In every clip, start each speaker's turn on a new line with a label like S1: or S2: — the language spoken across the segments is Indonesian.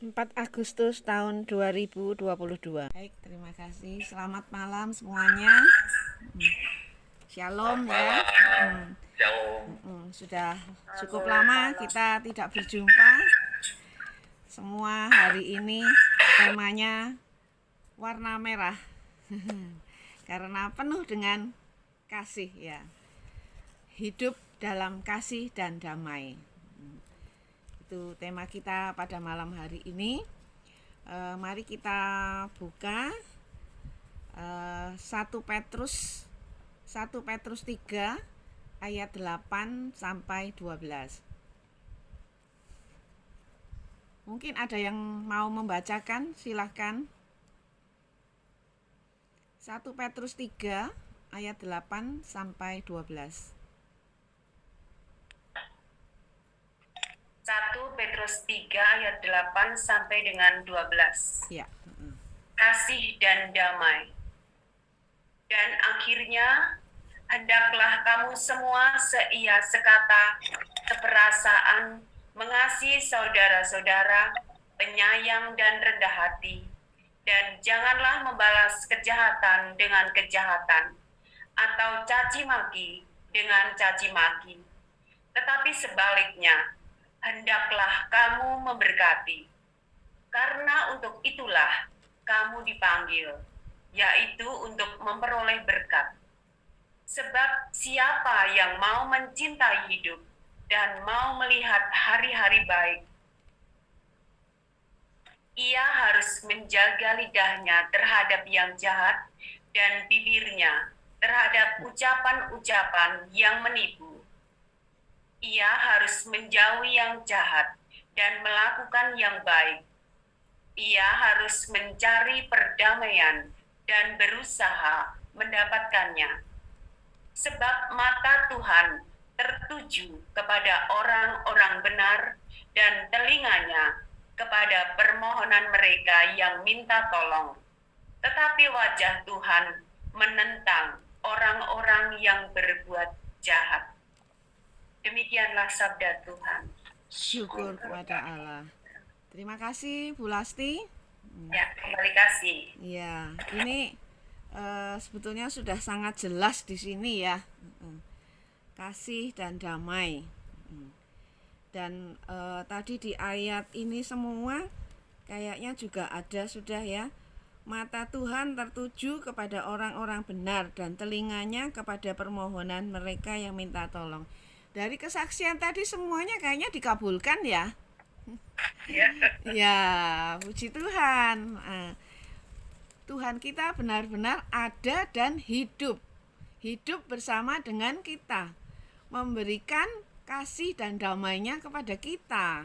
S1: 4 Agustus tahun 2022. Baik, terima kasih. Selamat malam semuanya. Shalom ya. Sudah cukup lama kita tidak berjumpa. Semua hari ini temanya warna merah. Karena penuh dengan kasih ya. Hidup dalam kasih dan damai. Itu tema kita pada malam hari ini. Mari kita buka 1 Petrus 3 ayat 8 sampai 12. Mungkin ada yang mau membacakan, silahkan. 1 Petrus 3 ayat 8 sampai 12.
S2: 1 Petrus 3 ayat 8 sampai dengan 12.
S1: Ya.
S2: Kasih dan damai. Dan akhirnya, hendaklah kamu semua seia sekata, seperasaan, mengasihi saudara-saudara, penyayang dan rendah hati. Dan janganlah membalas kejahatan dengan kejahatan, atau caci maki dengan caci maki. Tetapi sebaliknya, hendaklah kamu memberkati, karena untuk itulah kamu dipanggil, yaitu untuk memperoleh berkat. Sebab siapa yang mau mencintai hidup dan mau melihat hari-hari baik, ia harus menjaga lidahnya terhadap yang jahat dan bibirnya terhadap ucapan-ucapan yang menipu. Ia harus menjauhi yang jahat dan melakukan yang baik. Ia harus mencari perdamaian dan berusaha mendapatkannya. Sebab mata Tuhan tertuju kepada orang-orang benar dan telinganya kepada permohonan mereka yang minta tolong. Tetapi wajah Tuhan menentang orang-orang yang berbuat jahat. Demikianlah sabda Tuhan.
S1: Syukur kepada Allah. Terima kasih Bu Lasti.
S2: Ya, kembali kasih.
S1: Ya, ini sebetulnya sudah sangat jelas di sini ya. Kasih dan damai. Dan tadi di ayat ini semua kayaknya juga ada sudah ya. Mata Tuhan tertuju kepada orang-orang benar dan telinganya kepada permohonan mereka yang minta tolong. Dari kesaksian tadi semuanya kayaknya dikabulkan ya. Ya, puji Tuhan. Tuhan kita benar-benar ada dan hidup. Hidup bersama dengan kita. Memberikan kasih dan damainya kepada kita.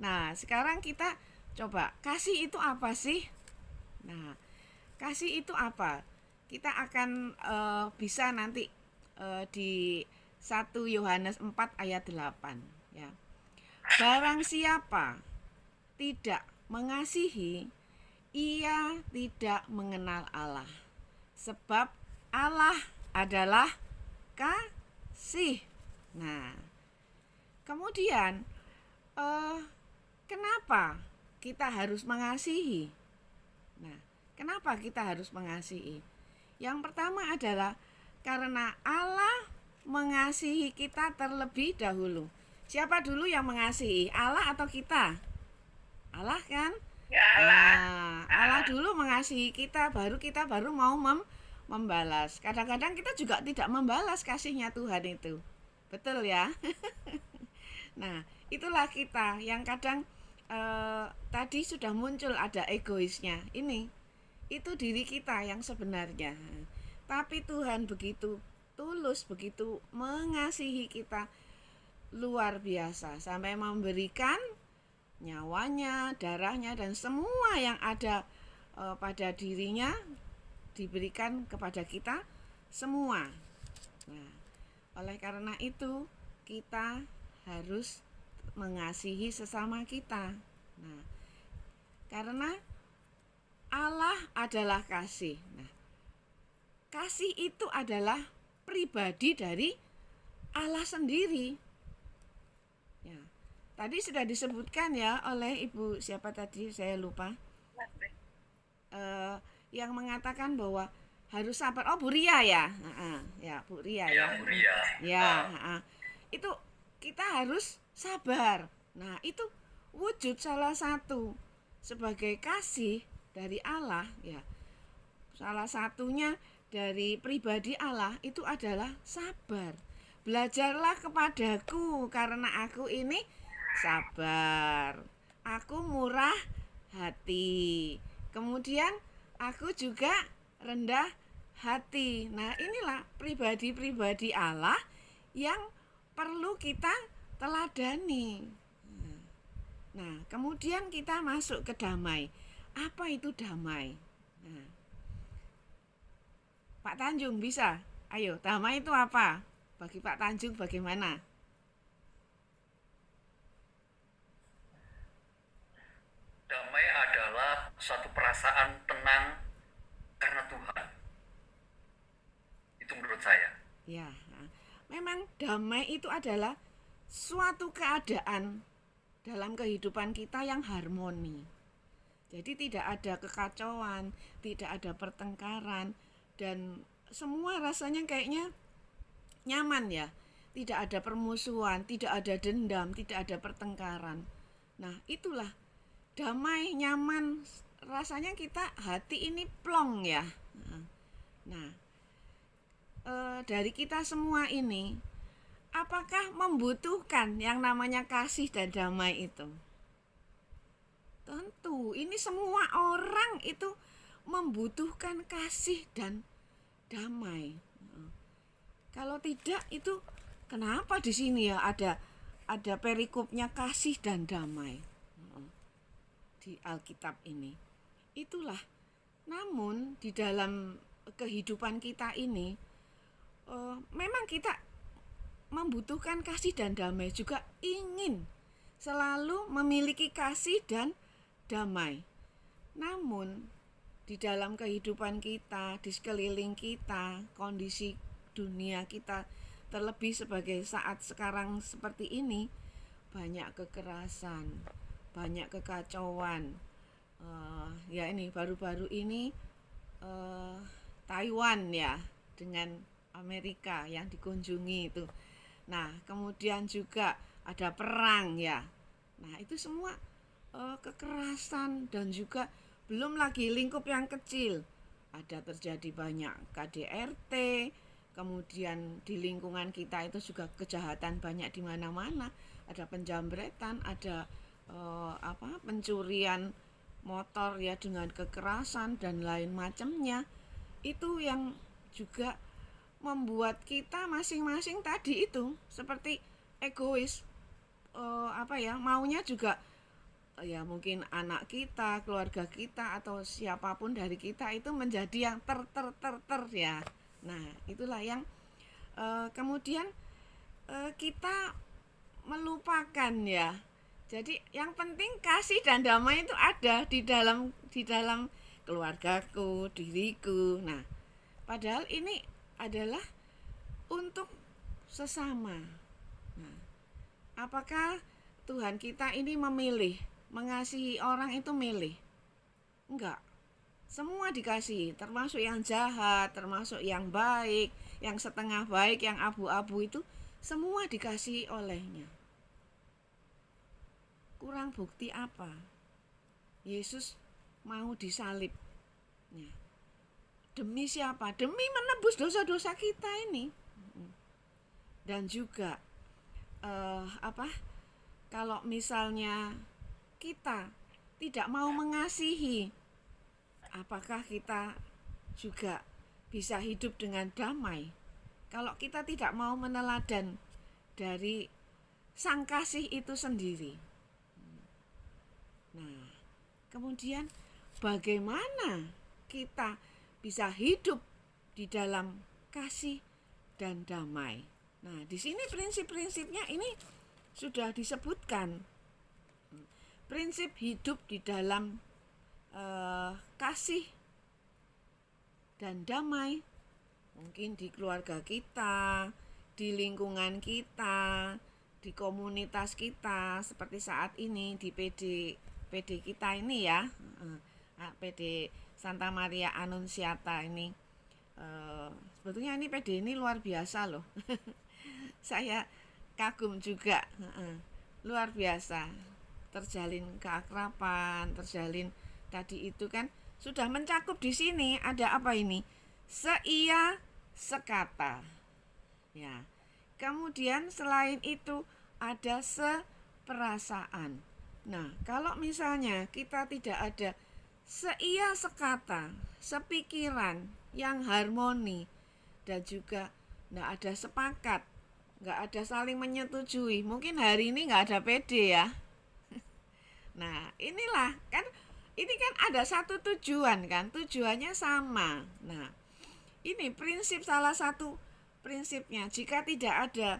S1: Nah, sekarang kita coba, kasih itu apa sih? Nah, kasih itu apa? Kita akan bisa nanti di 1 Yohanes 4 ayat 8 ya. Barang siapa tidak mengasihi, ia tidak mengenal Allah. Sebab Allah adalah kasih. Nah, kemudian kenapa kita harus mengasihi? Nah, kenapa kita harus mengasihi? Yang pertama adalah karena Allah mengasihi kita terlebih dahulu. Siapa dulu yang mengasihi? Allah atau kita? Allah kan?
S2: Ya Allah.
S1: Allah dulu mengasihi kita, baru kita mau membalas. Kadang-kadang kita juga tidak membalas kasihnya Tuhan itu. Betul ya? Nah, itulah kita yang kadang tadi sudah muncul ada egoisnya. Itu diri kita yang sebenarnya. Tapi Tuhan begitu tulus, begitu mengasihi kita luar biasa sampai memberikan nyawanya, darahnya dan semua yang ada pada dirinya diberikan kepada kita semua. Nah, oleh karena itu kita harus mengasihi sesama kita. Nah, karena Allah adalah kasih. Nah, kasih itu adalah pribadi dari Allah sendiri. Ya. Tadi sudah disebutkan ya oleh Ibu siapa tadi saya lupa, yang mengatakan bahwa harus sabar. Oh, Bu Ria ya. Ya, Bu Ria ya.
S3: Ya, Buria.
S1: Ya, itu kita harus sabar. Nah, itu wujud salah satu sebagai kasih dari Allah ya. Salah satunya dari pribadi Allah itu adalah sabar. Belajarlah kepadaku karena aku ini sabar. Aku murah hati. Kemudian aku juga rendah hati. Nah, inilah pribadi-pribadi Allah yang perlu kita teladani. Nah, kemudian kita masuk ke damai. Apa itu damai? Nah, Pak Tanjung bisa? Ayo, damai itu apa? Bagi Pak Tanjung bagaimana?
S3: Damai adalah suatu perasaan tenang karena Tuhan. Itu menurut saya.
S1: Ya, memang damai itu adalah suatu keadaan dalam kehidupan kita yang harmoni. Jadi tidak ada kekacauan, tidak ada pertengkaran, dan semua rasanya kayaknya nyaman ya. Tidak ada permusuhan, tidak ada dendam, tidak ada pertengkaran. Nah, itulah damai, nyaman, rasanya kita hati ini plong ya. Nah, dari kita semua ini, apakah membutuhkan yang namanya kasih dan damai itu? Tentu, ini semua orang itu membutuhkan kasih dan damai. Kalau tidak itu kenapa di sini ya ada perikopnya kasih dan damai di Alkitab ini. Itulah. Namun di dalam kehidupan kita ini memang kita membutuhkan kasih dan damai, juga ingin selalu memiliki kasih dan damai. Namun di dalam kehidupan kita, di sekeliling kita, kondisi dunia kita, terlebih sebagai saat sekarang seperti ini, banyak kekerasan, banyak kekacauan. Ya ini baru-baru ini Taiwan ya dengan Amerika yang dikunjungi itu. Nah, kemudian juga ada perang ya. Nah, itu semua kekerasan, dan juga belum lagi lingkup yang kecil. Ada terjadi banyak KDRT, kemudian di lingkungan kita itu juga kejahatan banyak di mana-mana. Ada penjambretan, ada pencurian motor ya dengan kekerasan dan lain macamnya. Itu yang juga membuat kita masing-masing tadi itu seperti egois, maunya juga ya mungkin anak kita, keluarga kita, atau siapapun dari kita itu menjadi yang ter ya. Nah, itulah yang kemudian kita melupakan ya. Jadi yang penting kasih dan damai itu ada di dalam keluargaku, diriku. Nah, padahal ini adalah untuk sesama. Nah, apakah Tuhan kita ini memilih mengasihi orang itu milih? Enggak. Semua dikasihi, termasuk yang jahat, termasuk yang baik, yang setengah baik, yang abu-abu itu semua dikasihi olehnya. Kurang bukti apa? Yesus mau disalib. Ya. Demi siapa? Demi menebus dosa-dosa kita ini. Dan juga kalau misalnya kita tidak mau mengasihi, apakah kita juga bisa hidup dengan damai? Kalau kita tidak mau meneladan dari sang kasih itu sendiri. Nah, kemudian bagaimana kita bisa hidup di dalam kasih dan damai? Nah, di sini prinsip-prinsipnya ini sudah disebutkan. Prinsip hidup di dalam kasih dan damai, mungkin di keluarga kita, di lingkungan kita, di komunitas kita seperti saat ini di PD kita ini ya, PD Santa Maria Annunziata ini, sebetulnya ini PD ini luar biasa loh. Saya kagum juga, luar biasa, terjalin keakraban, terjalin tadi itu kan sudah mencakup di sini. Ada apa ini? Seia sekata. Ya. Kemudian selain itu ada seperasaan. Nah, kalau misalnya kita tidak ada seia sekata, sepikiran yang harmoni, dan juga tidak ada sepakat, nggak ada saling menyetujui, mungkin hari ini nggak ada PD ya. Nah, inilah kan, ini kan ada satu tujuan kan, tujuannya sama. Nah, ini prinsip, salah satu prinsipnya, jika tidak ada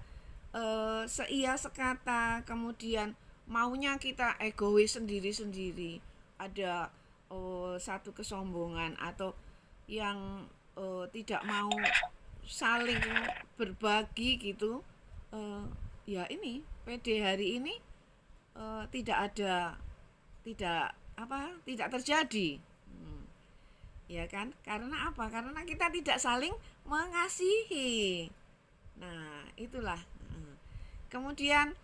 S1: seia sekata, kemudian maunya kita egois sendiri-sendiri, ada satu kesombongan atau yang tidak mau saling berbagi gitu, ya ini PD hari ini tidak terjadi. Ya kan? Karena apa? Karena kita tidak saling mengasihi. Nah, itulah. Kemudian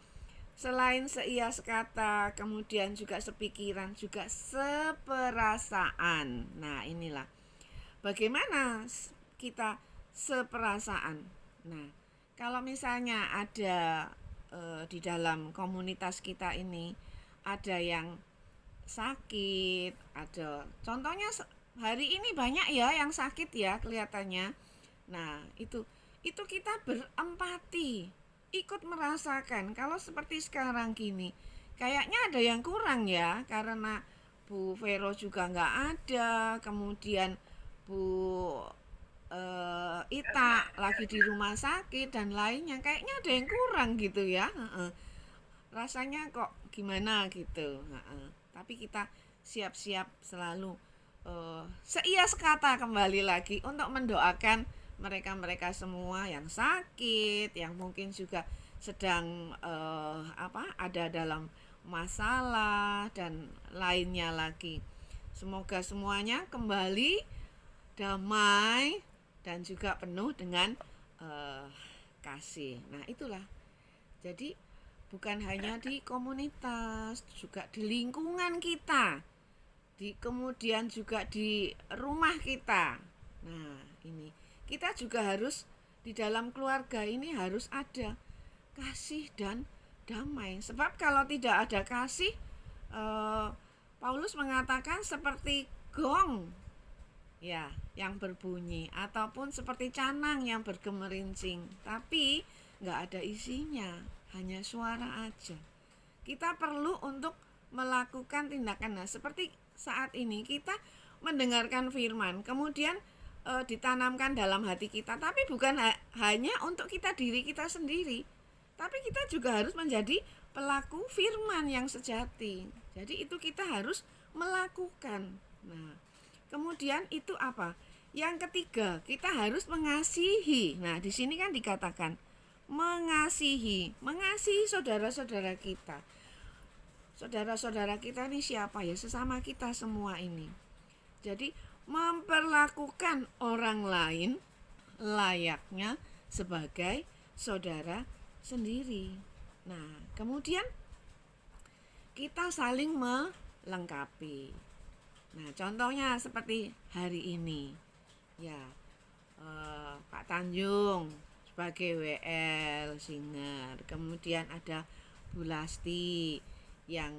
S1: selain seia sekata, kemudian juga sepikiran, juga seperasaan. Nah, inilah. Bagaimana kita seperasaan? Nah, kalau misalnya ada di dalam komunitas kita ini ada yang sakit, ada contohnya hari ini banyak ya yang sakit ya kelihatannya. Nah, itu kita berempati, ikut merasakan. Kalau seperti sekarang gini, kayaknya ada yang kurang ya, karena Bu Vero juga nggak ada, kemudian Bu Ita lagi di rumah sakit dan lainnya, kayaknya ada yang kurang gitu ya. Rasanya kok gimana gitu. Tapi kita siap-siap selalu seia sekata kembali lagi untuk mendoakan mereka-mereka semua yang sakit, yang mungkin juga sedang ada dalam masalah dan lainnya lagi. Semoga semuanya kembali damai dan juga penuh dengan kasih. Nah, itulah. Jadi bukan hanya di komunitas, juga di lingkungan kita, kemudian juga di rumah kita. Nah, ini kita juga harus di dalam keluarga ini harus ada kasih dan damai. Sebab kalau tidak ada kasih, Paulus mengatakan seperti gong ya yang berbunyi, ataupun seperti canang yang bergemerincing, tapi nggak ada isinya, hanya suara aja. Kita perlu untuk melakukan tindakan. Nah, seperti saat ini kita mendengarkan firman, kemudian ditanamkan dalam hati kita, tapi bukan hanya untuk diri kita sendiri, tapi kita juga harus menjadi pelaku firman yang sejati. Jadi itu kita harus melakukan. Nah, kemudian itu apa? Yang ketiga, kita harus mengasihi. Nah, di sini kan dikatakan mengasihi saudara-saudara kita. Saudara-saudara kita ini siapa ya? Sesama kita semua ini. Jadi memperlakukan orang lain layaknya sebagai saudara sendiri. Nah, kemudian kita saling melengkapi. Nah, contohnya seperti hari ini, ya Pak Tanjung sebagai WL singer, kemudian ada Bu Lasti yang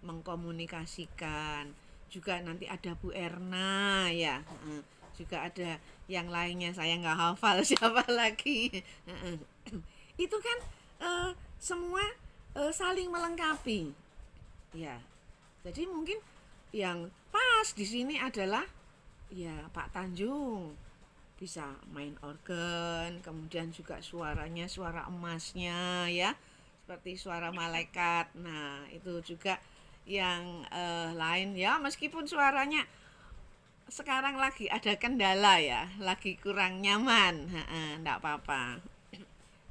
S1: mengkomunikasikan, juga nanti ada Bu Erna ya, juga ada yang lainnya saya nggak hafal siapa lagi. Itu kan semua saling melengkapi, ya. Jadi mungkin yang pas di sini adalah ya Pak Tanjung bisa main organ, kemudian juga suaranya suara emasnya ya, seperti suara malaikat. Nah, itu juga yang lain ya, meskipun suaranya sekarang lagi ada kendala ya, lagi kurang nyaman, enggak apa-apa.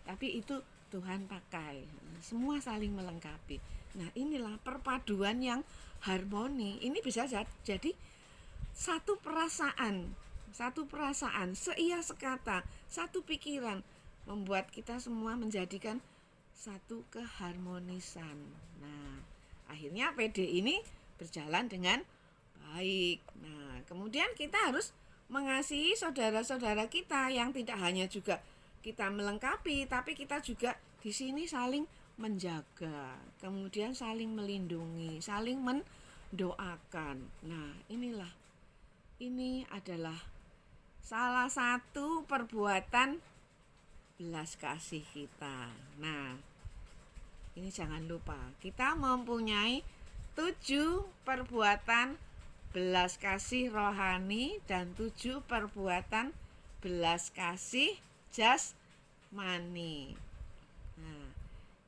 S1: Tapi itu Tuhan pakai. Semua saling melengkapi. Nah, inilah perpaduan yang harmoni. Ini bisa jadi satu perasaan, seia sekata, satu pikiran membuat kita semua menjadikan satu keharmonisan. Nah, akhirnya PD ini berjalan dengan baik. Nah, kemudian kita harus mengasihi saudara-saudara kita yang tidak hanya juga kita melengkapi, tapi kita juga di sini saling menjaga, kemudian saling melindungi, saling mendoakan. Nah, ini adalah salah satu perbuatan belas kasih kita. Nah, ini jangan lupa, kita mempunyai 7 perbuatan belas kasih rohani dan 7 perbuatan belas kasih jasmani. Nah,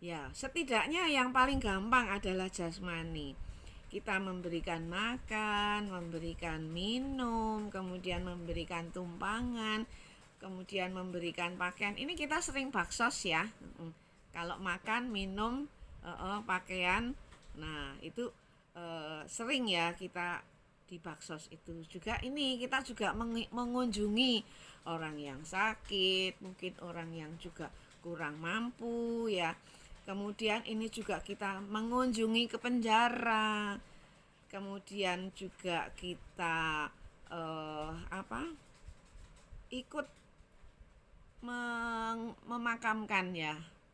S1: ya, setidaknya yang paling gampang adalah jasmani. Kita memberikan makan, memberikan minum, kemudian memberikan tumpangan, kemudian memberikan pakaian. Ini kita sering baksos ya. Kalau makan, minum, pakaian, nah itu sering ya kita di baksos itu. Juga ini kita juga mengunjungi orang yang sakit, mungkin orang yang juga kurang mampu ya. Kemudian ini juga kita mengunjungi ke penjara. Kemudian juga kita ikut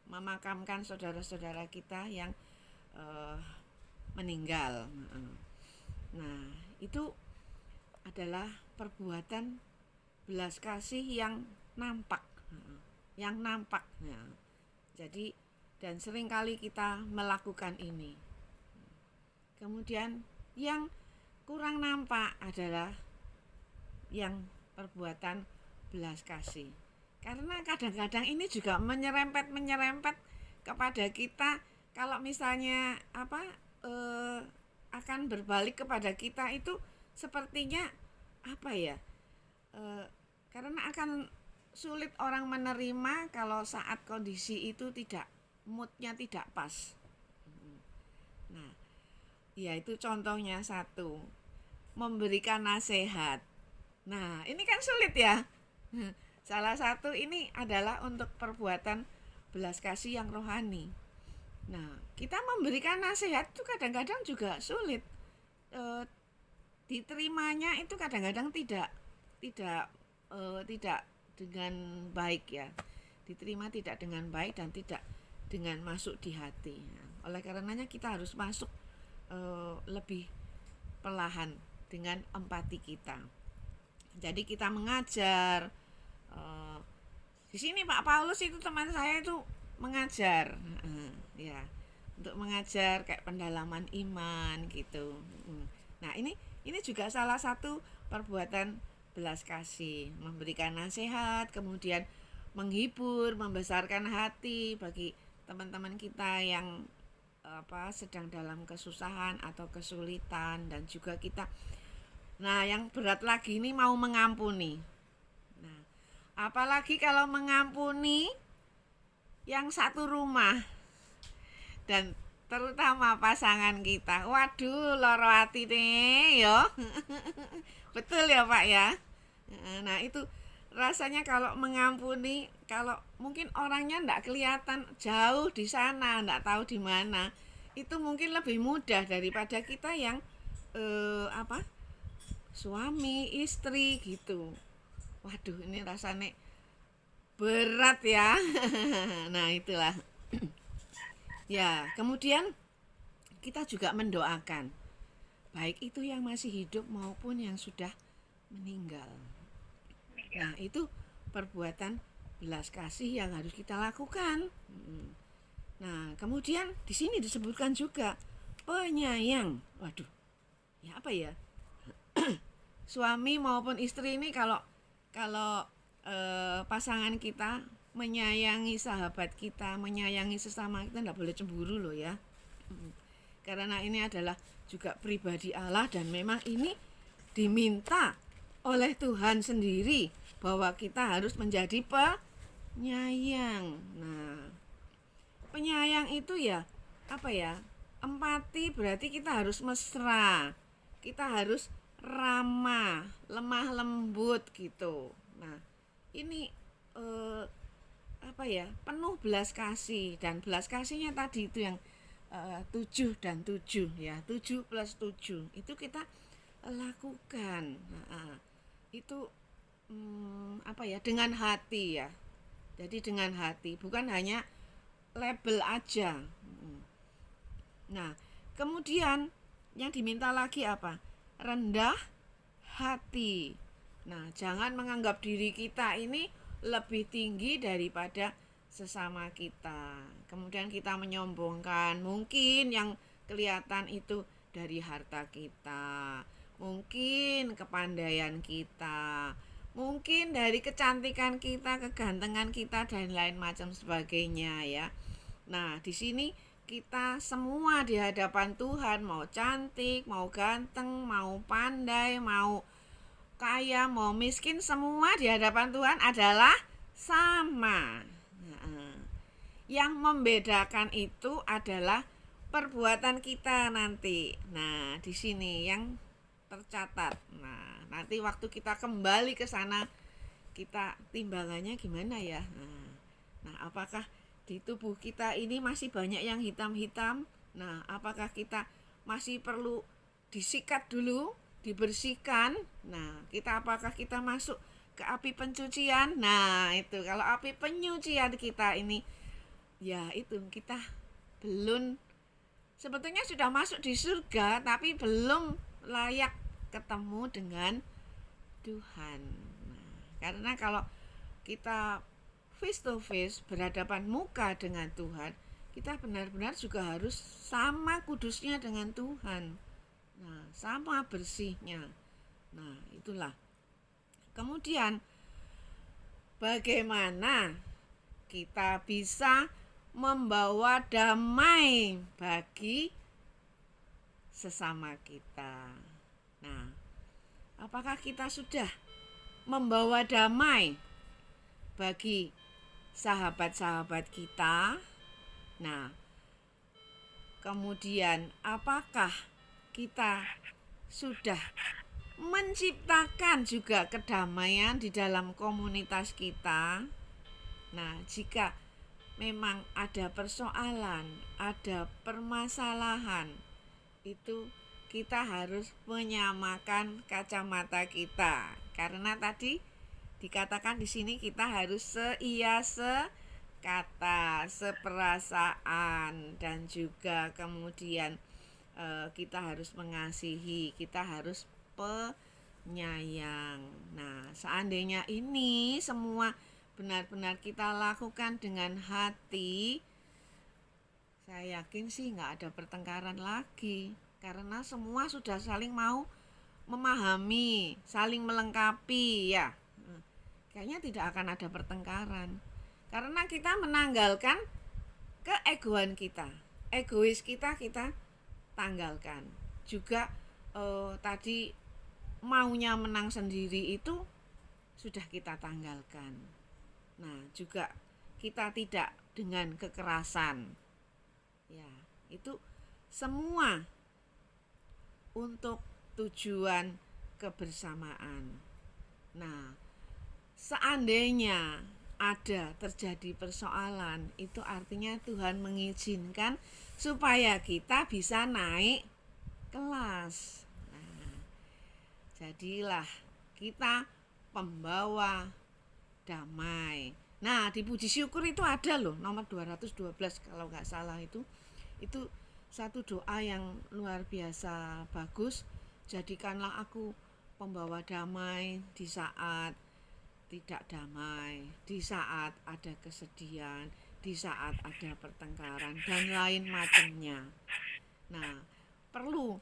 S1: memakamkan saudara-saudara kita yang meninggal. Nah, itu adalah perbuatan belas kasih yang nampak. Nah, jadi dan seringkali kita melakukan ini. Kemudian yang kurang nampak adalah yang perbuatan belas kasih. Karena kadang-kadang ini juga menyerempet kepada kita. Kalau misalnya akan berbalik kepada kita itu sepertinya karena akan sulit orang menerima kalau saat kondisi itu moodnya tidak pas. Nah, ya itu contohnya satu, memberikan nasihat. Nah, ini kan sulit ya. Salah satu ini adalah untuk perbuatan belas kasih yang rohani. Nah, kita memberikan nasihat itu kadang-kadang juga sulit. Diterimanya itu kadang-kadang tidak dengan baik ya. Diterima tidak dengan baik dan tidak dengan masuk di hati. Nah, oleh karenanya kita harus masuk lebih perlahan dengan empati kita. Jadi kita mengajar. Di sini Pak Paulus itu teman saya itu mengajar, ya, untuk mengajar kayak pendalaman iman gitu. Nah ini juga salah satu perbuatan belas kasih, memberikan nasihat, kemudian menghibur, membesarkan hati bagi teman-teman kita yang sedang dalam kesusahan atau kesulitan, dan juga kita. Nah, yang berat lagi ini mau mengampuni. Nah, apalagi kalau mengampuni yang satu rumah dan terutama pasangan kita. Waduh, loro hati nih, yo. Betul ya, Pak ya. Nah, itu rasanya kalau mengampuni, kalau mungkin orangnya enggak kelihatan, jauh di sana, enggak tahu di mana, itu mungkin lebih mudah daripada kita yang suami, istri gitu. Waduh, ini rasanya berat ya. Nah, itulah. Ya, kemudian kita juga mendoakan, baik itu yang masih hidup maupun yang sudah meninggal. Nah, itu perbuatan belas kasih yang harus kita lakukan. Nah, kemudian di sini disebutkan juga penyayang. Waduh, ya apa ya? Suami maupun istri ini kalau pasangan kita menyayangi sahabat kita, menyayangi sesama kita, tidak boleh cemburu loh ya. Karena ini adalah juga pribadi Allah dan memang ini diminta oleh Tuhan sendiri bahwa kita harus menjadi penyayang. Nah, Penyayang itu ya apa ya? Empati berarti kita harus mesra. Kita harus ramah, lemah lembut gitu. Nah, ini apa ya? Penuh belas kasih, dan belas kasihnya tadi itu yang 7 dan 7 ya. 7 plus 7 itu kita lakukan. Itu apa ya? Dengan hati ya. Jadi dengan hati, bukan hanya label aja. Nah, kemudian yang diminta lagi apa? Rendah hati. Nah, jangan menganggap diri kita ini lebih tinggi daripada sesama kita. Kemudian kita menyombongkan, mungkin yang kelihatan itu dari harta kita, mungkin kepandaian kita, mungkin dari kecantikan kita, kegantengan kita, dan lain macam sebagainya ya. Nah, di sini kita semua di hadapan Tuhan, mau cantik, mau ganteng, mau pandai, mau kaya, mau miskin, semua di hadapan Tuhan adalah sama. Yang membedakan itu adalah perbuatan kita nanti. Nah, di sini yang tercatat. Nah, nanti waktu kita kembali ke sana, kita timbangannya gimana ya? Nah, apakah di tubuh kita ini masih banyak yang hitam-hitam? Nah, apakah kita masih perlu disikat dulu, dibersihkan? Nah, apakah kita masuk ke api pencucian? Nah, itu kalau api penyucian kita ini, ya itu kita belum, sebetulnya sudah masuk di surga, tapi belum layak ketemu dengan Tuhan. Nah, karena kalau kita face to face, berhadapan muka dengan Tuhan, kita benar-benar juga harus sama kudusnya dengan Tuhan. Nah, sama bersihnya. Nah, itulah. Kemudian bagaimana kita bisa membawa damai bagi sesama kita. Nah, apakah kita sudah membawa damai bagi sahabat-sahabat kita? Nah, kemudian apakah kita sudah menciptakan juga kedamaian di dalam komunitas kita? Nah, jika memang ada persoalan, ada permasalahan, itu kita harus menyamakan kacamata kita. Karena tadi dikatakan di sini kita harus seia sekata, seperasaan, dan juga kemudian kita harus mengasihi, kita harus penyayang. Nah, seandainya ini semua benar-benar kita lakukan dengan hati, saya yakin sih nggak ada pertengkaran lagi, karena semua sudah saling mau memahami, saling melengkapi ya. Kayaknya tidak akan ada pertengkaran, karena kita menanggalkan keegoan kita, egois kita tanggalkan. Juga tadi maunya menang sendiri itu sudah kita tanggalkan. Nah, juga kita tidak dengan kekerasan. Ya, itu semua untuk tujuan kebersamaan. Nah, seandainya ada terjadi persoalan, itu artinya Tuhan mengizinkan supaya kita bisa naik kelas. Nah, jadilah kita pembawa damai. Nah, di puji syukur itu ada loh nomor 212 kalau nggak salah, itu satu doa yang luar biasa bagus. Jadikanlah aku pembawa damai di saat tidak damai, di saat ada kesedihan, di saat ada pertengkaran dan lain macamnya. Nah, perlu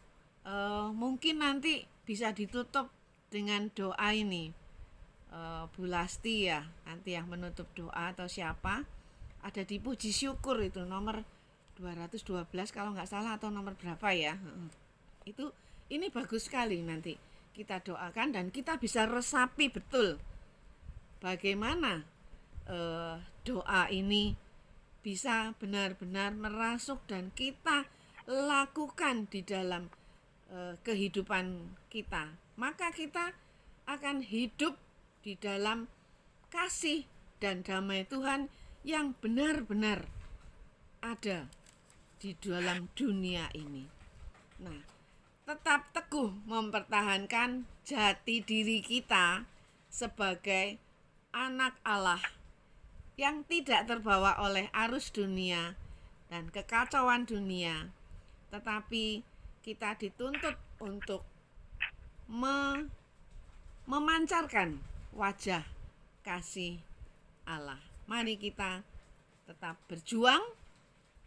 S1: mungkin nanti bisa ditutup dengan doa ini. Bu Lasti ya, nanti yang menutup doa atau siapa, ada di puji syukur itu nomor 212 kalau nggak salah, atau nomor berapa ya. Itu ini bagus sekali, nanti kita doakan dan kita bisa resapi betul bagaimana doa ini bisa benar-benar merasuk dan kita lakukan di dalam kehidupan kita, maka kita akan hidup di dalam kasih dan damai Tuhan yang benar-benar ada di dalam dunia ini. Nah, tetap teguh mempertahankan jati diri kita sebagai anak Allah yang tidak terbawa oleh arus dunia dan kekacauan dunia, tetapi kita dituntut untuk memancarkan wajah kasih Allah. Mari kita tetap berjuang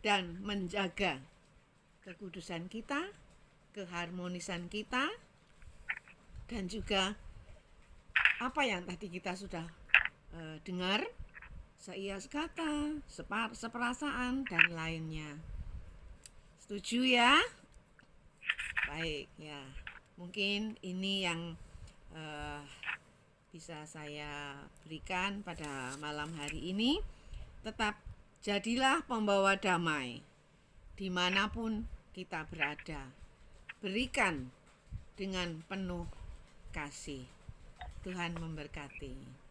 S1: dan menjaga kekudusan kita, keharmonisan kita, dan juga apa yang tadi kita sudah dengar, seia sekata, seperasaan, dan lainnya. Setuju ya? Baik ya, mungkin ini yang bisa saya berikan pada malam hari ini. Tetap jadilah pembawa damai dimanapun kita berada. Berikan dengan penuh kasih. Tuhan memberkati.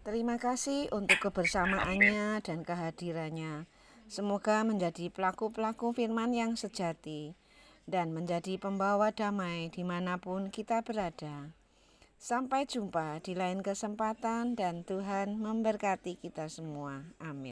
S1: Terima kasih untuk kebersamaannya dan kehadirannya. Semoga menjadi pelaku-pelaku firman yang sejati dan menjadi pembawa damai dimanapun kita berada. Sampai jumpa di lain kesempatan dan Tuhan memberkati kita semua. Amin.